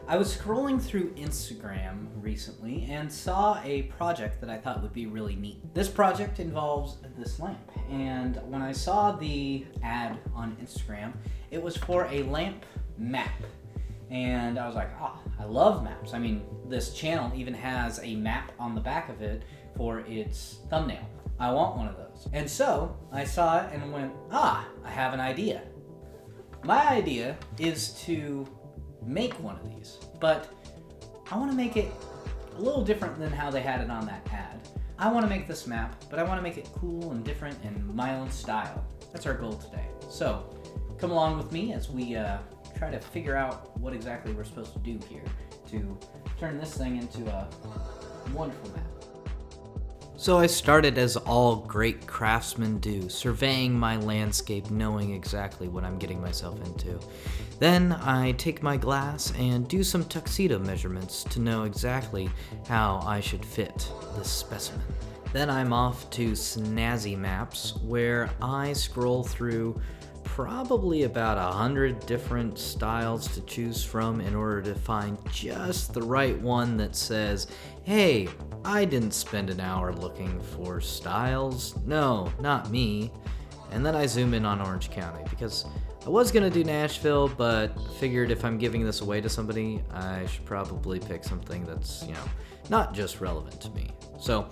I was scrolling through Instagram recently and saw a project that I thought would be really neat. This project involves this lamp, and when I saw the ad on Instagram, it was for a lamp map. And I was like, I love maps. I mean, this channel even has a map on the back of it for its thumbnail. I want one of those. And so I saw it and went, I have an idea. My idea is to make one of these, but I want to make it a little different than how they had it on that ad. I want to make this map, but I want to make it cool and different in my own style. That's our goal today. So come along with me as we try to figure out what exactly we're supposed to do here to turn this thing into a wonderful map. So I started as all great craftsmen do, surveying my landscape, knowing exactly what I'm getting myself into. Then I take my glass and do some tuxedo measurements to know exactly how I should fit this specimen. Then I'm off to Snazzy Maps, where I scroll through probably about 100 different styles to choose from in order to find just the right one that says, hey, I didn't spend an hour looking for styles. No, not me. And then I zoom in on Orange County because I was going to do Nashville, but figured if I'm giving this away to somebody, I should probably pick something that's, not just relevant to me. So,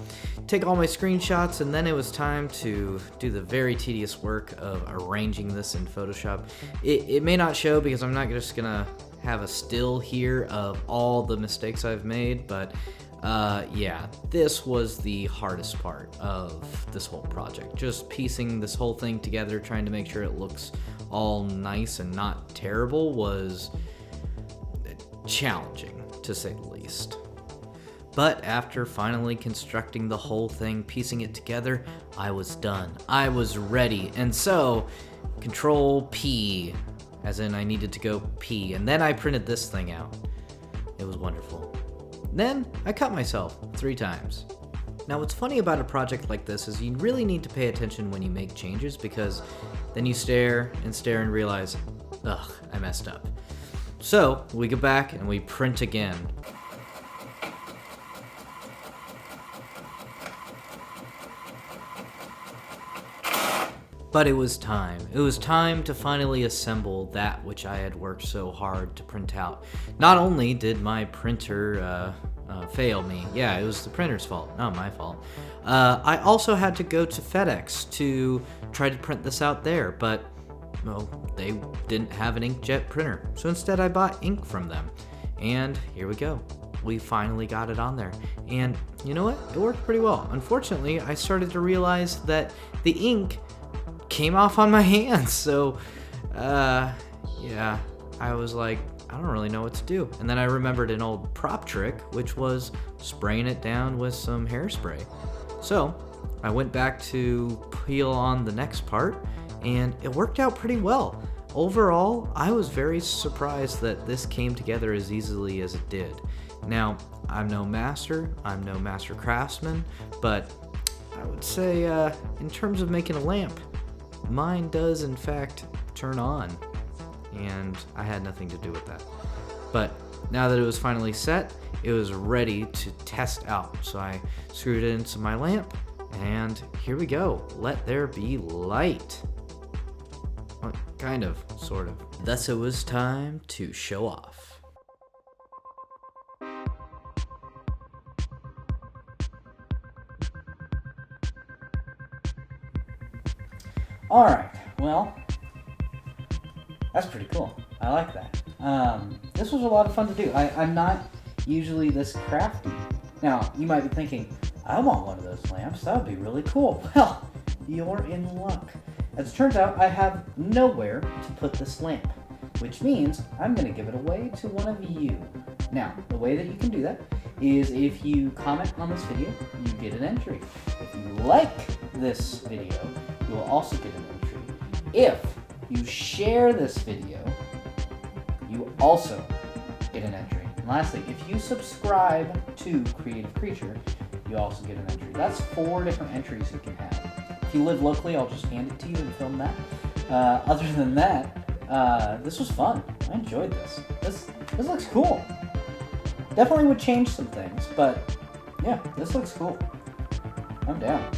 take all my screenshots, and then it was time to do the very tedious work of arranging this in Photoshop. It may not show because I'm not just going to have a still here of all the mistakes I've made, but this was the hardest part of this whole project. Just piecing this whole thing together, trying to make sure it looks all nice and not terrible was challenging, to say the least. But after finally constructing the whole thing, piecing it together, I was done. I was ready. And so, Control P, as in I needed to go pee, and then I printed this thing out. It was wonderful. Then I cut myself 3 times. Now what's funny about a project like this is you really need to pay attention when you make changes, because then you stare and realize, I messed up. So we go back and we print again. But it was time. It was time to finally assemble that which I had worked so hard to print out. Not only did my printer fail me, it was the printer's fault, not my fault. I also had to go to FedEx to try to print this out there, but they didn't have an inkjet printer. So instead I bought ink from them. And here we go. We finally got it on there. And you know what? It worked pretty well. Unfortunately, I started to realize that the ink came off on my hands, so I was like, I don't really know what to do. And then I remembered an old prop trick, which was spraying it down with some hairspray. So I went back to peel on the next part, and it worked out pretty well. Overall, I was very surprised that this came together as easily as it did. Now, I'm no master craftsman, but I would say in terms of making a lamp, mine does in fact turn on, and I had nothing to do with that. But now that it was finally set, it was ready to test out. So I screwed it into my lamp, and here we go. Let there be light. Well, kind of, sort of. Thus it was time to show off. Alright, well, that's pretty cool. I like that. This was a lot of fun to do. I'm not usually this crafty. Now, you might be thinking, I want one of those lamps. That would be really cool. Well, you're in luck. As it turns out, I have nowhere to put this lamp, which means I'm going to give it away to one of you. Now, the way that you can do that is if you comment on this video, you get an entry. If you like this video, you will also get an entry. If you share this video, you also get an entry. And lastly, if you subscribe to Creative Creature, you also get an entry. That's 4 different entries you can have. If you live locally, I'll just hand it to you and film that. Other than that, this was fun. I enjoyed this. This looks cool. Definitely would change some things, but yeah, this looks cool. I'm down.